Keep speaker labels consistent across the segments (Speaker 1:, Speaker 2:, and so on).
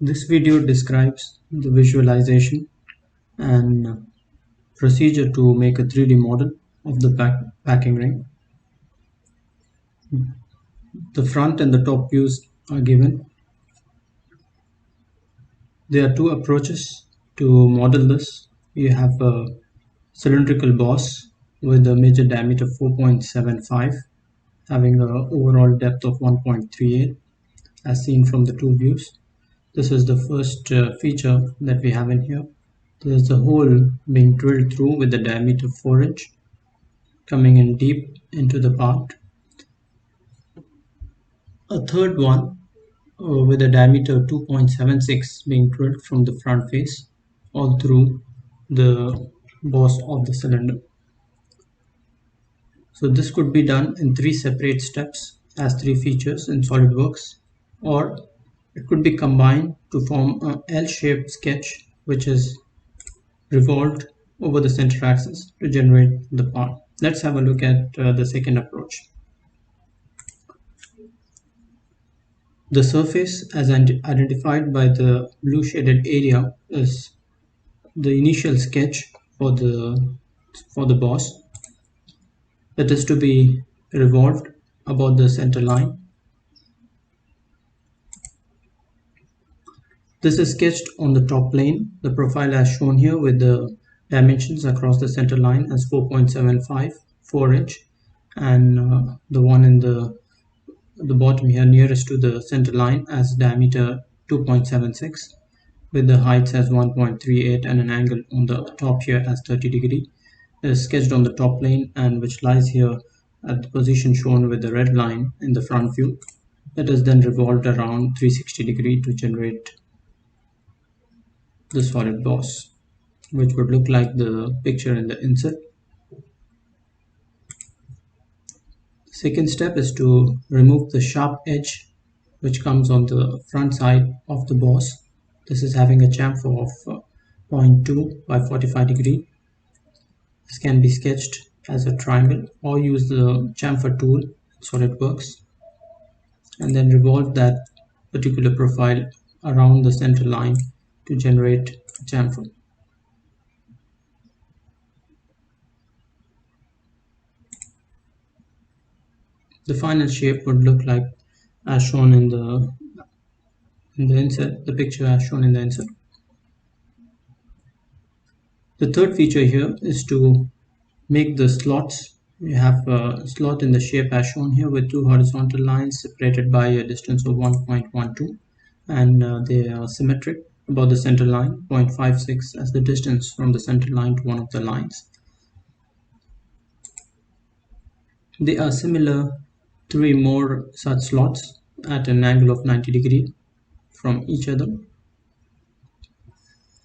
Speaker 1: This video describes the visualization and procedure to make a 3D model of the packing ring. The front and the top views are given. There are two approaches to model this. You have a cylindrical boss with a major diameter 4.75, having an overall depth of 1.38 as seen from the two views. This is the first feature that we have in here. There's a hole being drilled through with a diameter 4 inch coming in deep into the part. A third one with a diameter 2.76 being drilled from the front face all through the boss of the cylinder. So this could be done in 3 separate steps as 3 features in SolidWorks, or it could be combined to form an L-shaped sketch which is revolved over the center axis to generate the part. Let's have a look at the second approach. The surface as identified by the blue shaded area is the initial sketch for the boss that is to be revolved about the center line. This is sketched on the top plane. The profile as shown here with the dimensions across the center line as 4.75, 4 inch, and the one in the bottom here nearest to the center line as diameter 2.76 with the heights as 1.38 and an angle on the top here as 30 degree is sketched on the top plane, and which lies here at the position shown with the red line in the front view. That is then revolved around 360 degree to generate the solid boss, which would look like the picture in the insert. Second step is to remove the sharp edge which comes on the front side of the boss. This is having a chamfer of 0.2 by 45 degree. This can be sketched as a triangle or use the chamfer tool in SolidWorks and then revolve that particular profile around the center line to generate a chamfer. The final shape would look like as shown in the insert, the picture as shown in the insert. The third feature here is to make the slots. We have a slot in the shape as shown here with two horizontal lines separated by a distance of 1.12, and they are symmetric about the center line, 0.56 as the distance from the center line to one of the lines. There are similar 3 more such slots at an angle of 90 degree from each other.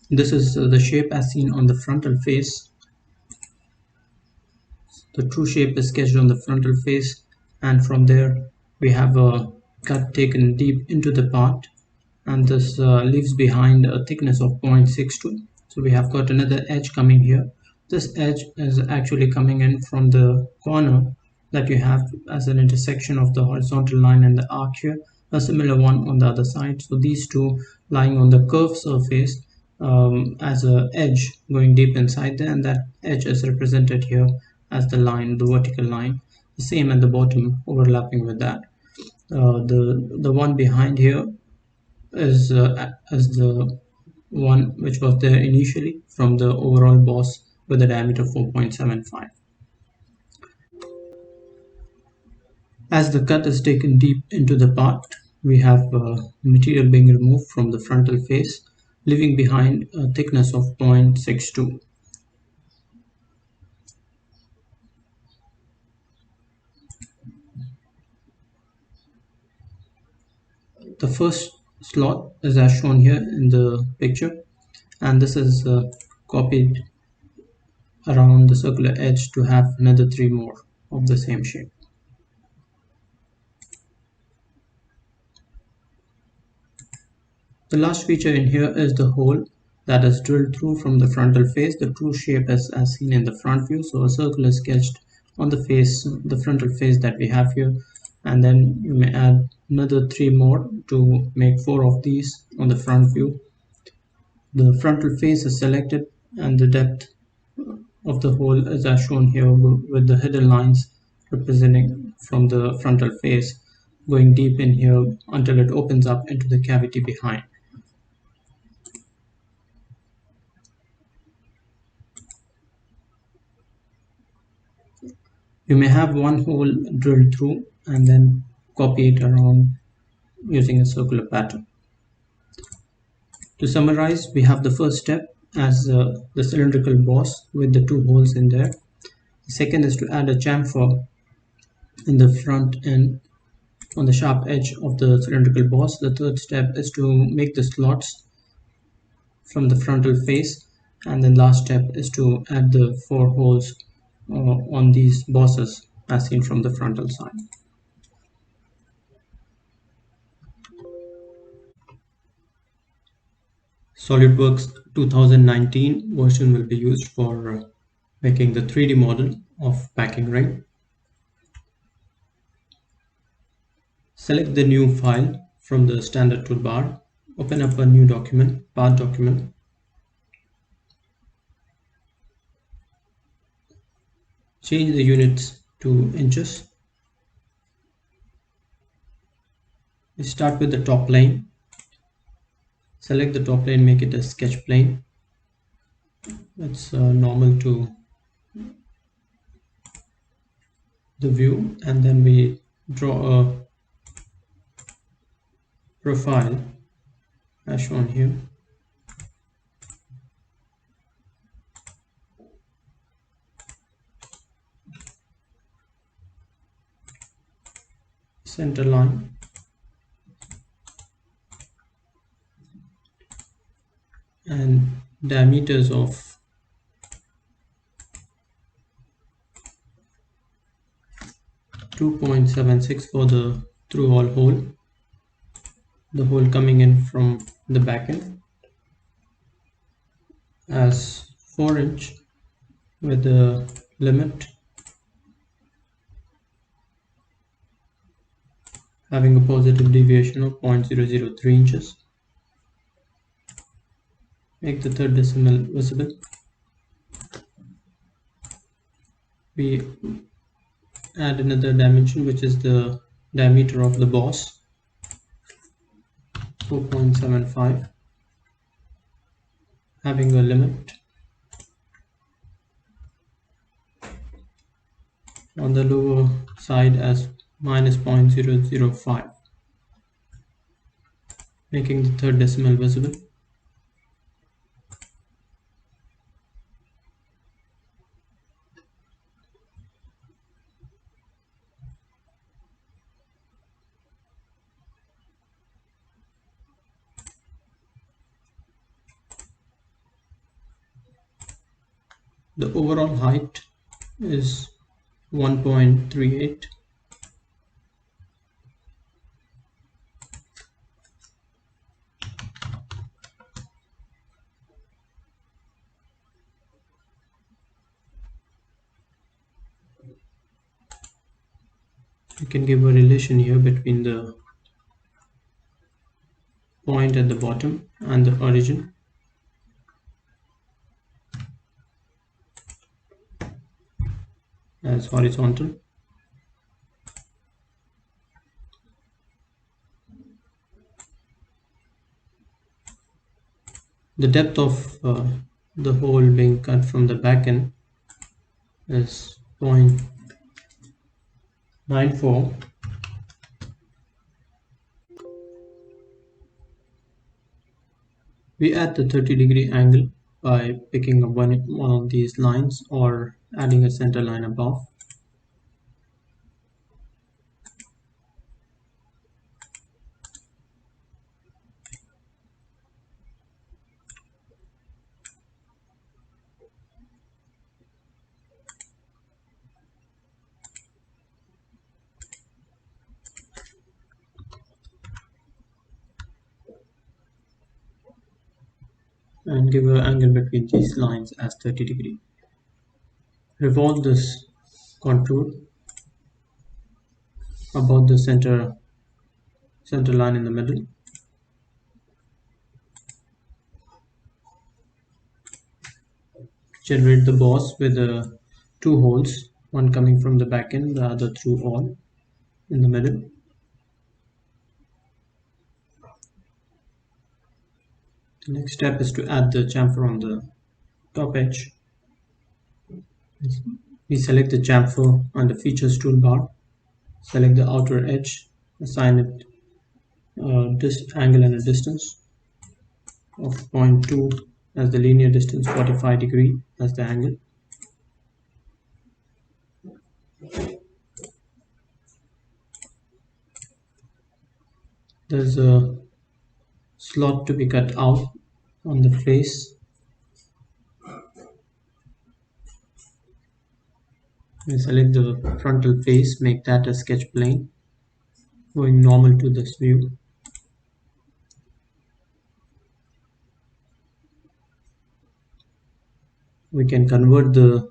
Speaker 1: This is the shape as seen on the frontal face. The true shape is sketched on the frontal face, and from there we have a cut taken deep into the part, and this leaves behind a thickness of 0.62. So we have got another edge coming here. This edge is actually coming in from the corner that you have as an intersection of the horizontal line and the arc here, a similar one on the other side. So these two lying on the curved surface as an edge going deep inside there, and that edge is represented here as the line, the vertical line, the same at the bottom overlapping with that. The one behind here is the one which was there initially from the overall boss with a diameter 4.75. As the cut is taken deep into the part, we have material being removed from the frontal face, leaving behind a thickness of 0.62. The first slot is as shown here in the picture, and this is copied around the circular edge to have another 3 more of the same shape. The last feature in here is the hole that is drilled through from the frontal face. The true shape is as seen in the front view, so a circle is sketched on the face, the frontal face that we have here, and then you may add another 3 more to make 4 of these on the front view. The frontal face is selected and the depth of the hole is as shown here, with the hidden lines representing from the frontal face going deep in here until it opens up into the cavity behind. You may have one hole drilled through and then copy it around using a circular pattern. To summarize, we have the first step as the cylindrical boss with the 2 holes in there. The second is to add a chamfer in the front end on the sharp edge of the cylindrical boss. The third step is to make the slots from the frontal face, and the last step is to add the 4 holes on these bosses as seen from the frontal side. SolidWorks 2019 version will be used for making the 3D model of packing ring. Select the new file from the standard toolbar. Open up a new document, part document. Change the units to inches. We start with the top plane. Select the top plane, make it a sketch plane. It's normal to the view, and then we draw a profile as shown here. Center line. And diameters of 2.76 for the through-all hole, the hole coming in from the back end, as 4 inch with the limit having a positive deviation of 0.003 inches. Make the third decimal visible. We add another dimension, which is the diameter of the boss, 4.75, having a limit on the lower side as minus 0.005, making the third decimal visible. The overall height is 1.38. You can give a relation here between the point at the bottom and the origin. As horizontal. The depth of the hole being cut from the back end is 0.94. We add the 30-degree angle by picking up one of these lines or adding a center line above. And give an angle between these lines as 30 degree. Revolve this contour about the center line in the middle. Generate the boss with two holes, one coming from the back end, the other through all in the middle. The next step is to add the chamfer on the top edge. We select the chamfer on the features toolbar, select the outer edge, assign it this angle and a distance of 0.2 as the linear distance, 45 degree as the angle. There's a slot to be cut out on the face. We select the frontal face, make that a sketch plane, going normal to this view. We can convert the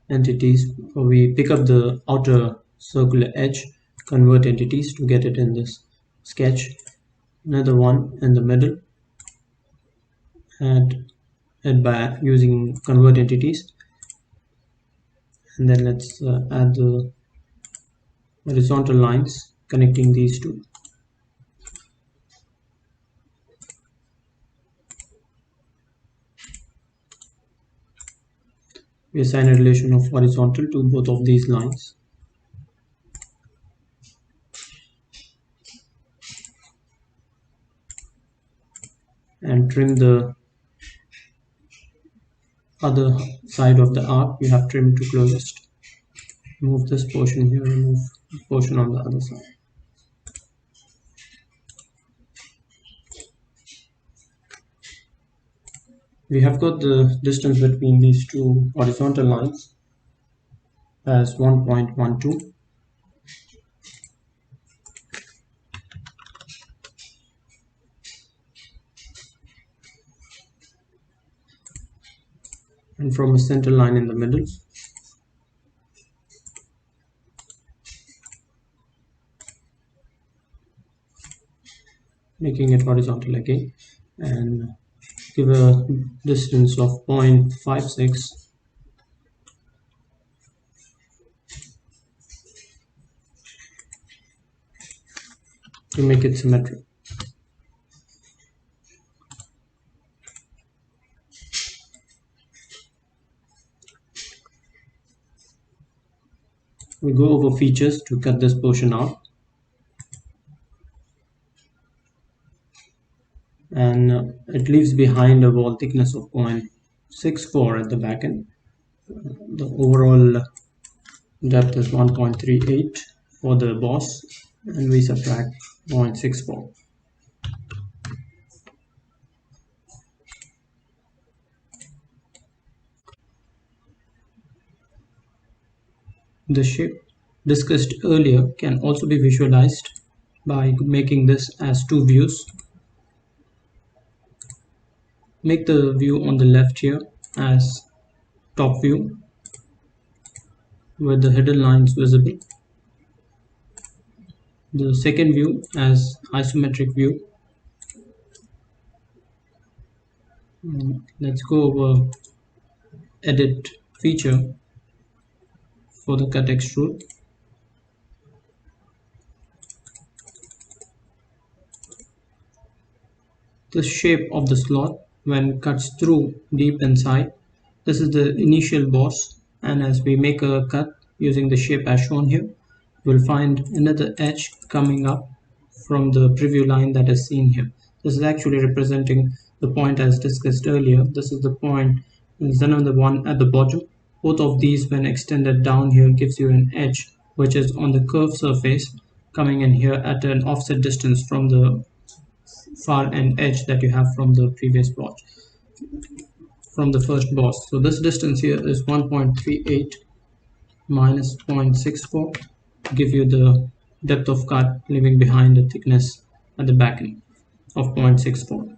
Speaker 1: entities, or we pick up the outer circular edge, convert entities to get it in this sketch. Another one in the middle, add it by using convert entities, and then let's add the horizontal lines connecting these two. We assign a relation of horizontal to both of these lines. And trim the other side of the arc. You have trimmed to closest. Move this portion here, remove the portion on the other side. We have got the distance between these two horizontal lines as 1.12. And from a center line in the middle, making it horizontal again, and give a distance of 0.56 to make it symmetric. We go over features to cut this portion out, and it leaves behind a wall thickness of 0.64 at the back end. The overall depth is 1.38 for the boss, and we subtract 0.64. The shape discussed earlier can also be visualized by making this as two views. Make the view on the left here as top view with the hidden lines visible. The second view as isometric view. Let's go over edit feature for the cut extrude. The shape of the slot when cuts through deep inside, this is the initial boss, and as we make a cut using the shape as shown here, we'll find another edge coming up from the preview line that is seen here. This is actually representing the point as discussed earlier. This is the point, then on the one at the bottom. Both of these when extended down here gives you an edge which is on the curved surface coming in here at an offset distance from the far end edge that you have from the previous plot, from the first boss. So this distance here is 1.38 minus 0.64 to give you the depth of cut, leaving behind the thickness at the back end of 0.64.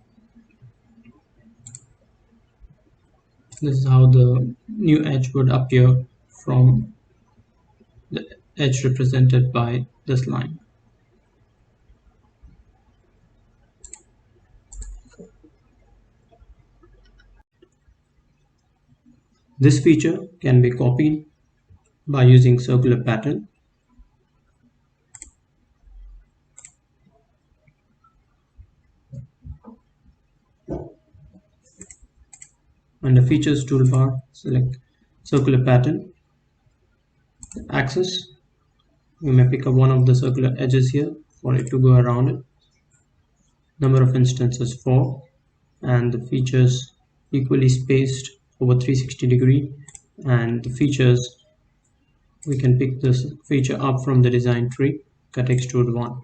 Speaker 1: This is how the new edge would appear from the edge represented by the this line. This feature can be copied by using circular pattern. Under Features toolbar, select Circular Pattern, Axis. You may pick up one of the circular edges here for it to go around it. Number of instances 4, and the features equally spaced over 360 and the features, we can pick this feature up from the design tree, cut extrude 1.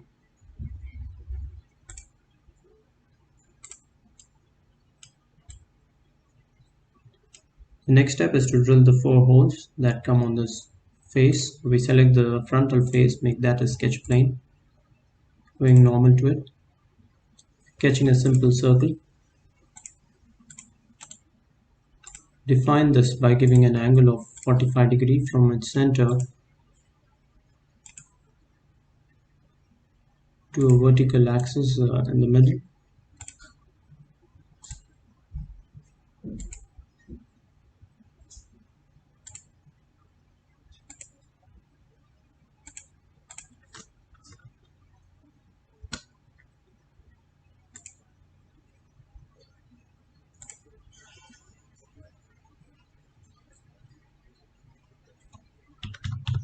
Speaker 1: The next step is to drill the 4 holes that come on this face. We select the frontal face, make that a sketch plane, going normal to it, sketching a simple circle. Define this by giving an angle of 45 from its center to a vertical axis in the middle.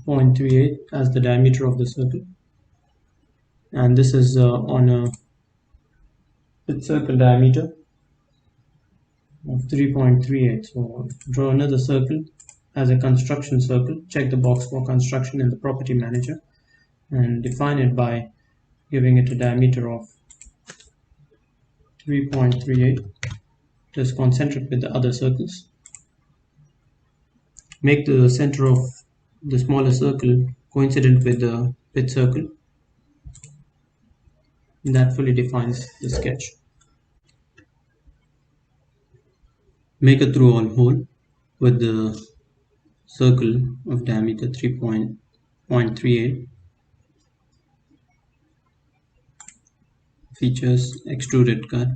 Speaker 1: .38 as the diameter of the circle, and this is on a circle diameter of 3.38. So draw another circle as a construction circle. Check the box for construction in the property manager and define it by giving it a diameter of 3.38. Just concentrate with the other circles. Make the center of the smaller circle coincident with the pit circle. That fully defines the sketch. Make a through-all hole with the circle of diameter 3.38. Features extruded cut.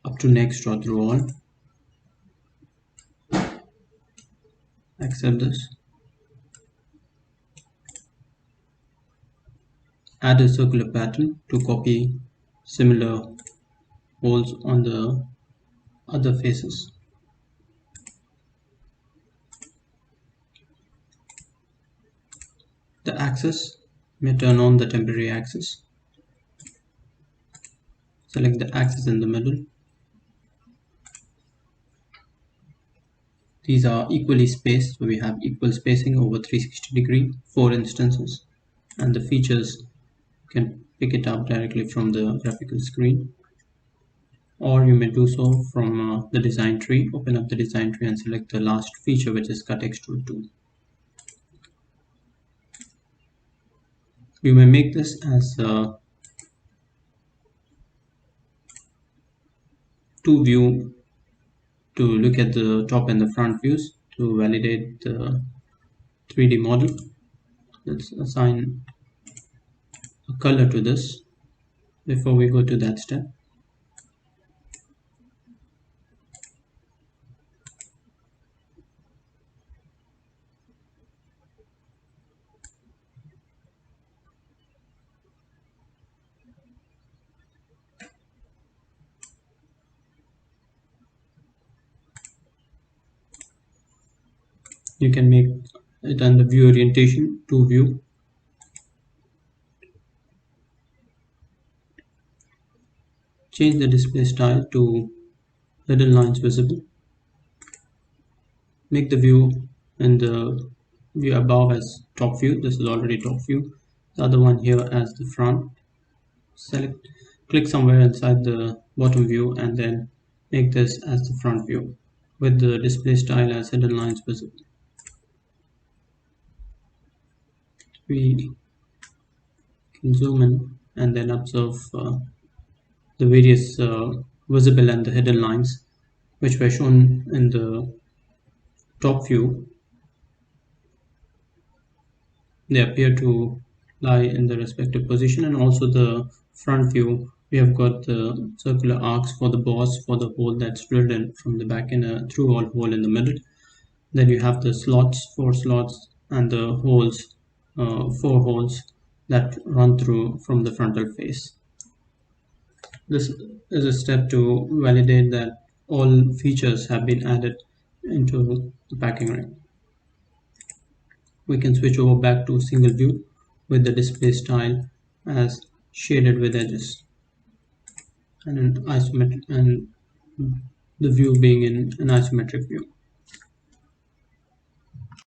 Speaker 1: Up to next, draw through all. Accept this. Add a circular pattern to copy similar holes on the other faces. The axis, may turn on the temporary axis. Select the axis in the middle. These are equally spaced, so we have equal spacing over 360, 4 instances, and the features can pick it up directly from the graphical screen, or you may do so from the design tree. Open up the design tree and select the last feature, which is cut extrude 2. You may make this as two view to look at the top and the front views to validate the 3D model. Let's assign a color to this before we go to that step. You can make it under view orientation to view. Change the display style to hidden lines visible. Make the view in the view above as top view. This is already top view. The other one here as the front. Click somewhere inside the bottom view and then make this as the front view with the display style as hidden lines visible. We can zoom in and then observe the various visible and the hidden lines which were shown in the top view they appear to lie in the respective position. And also the front view, we have got the circular arcs for the boss for the hole that's drilled in from the back in a through hole in the middle. Then you have the slots, four slots, and the holes, four holes that run through from the frontal face. This is a step to validate that all features have been added into the packing ring. We can switch over back to single view with the display style as shaded with edges, and an isometric, and the view being in an isometric view.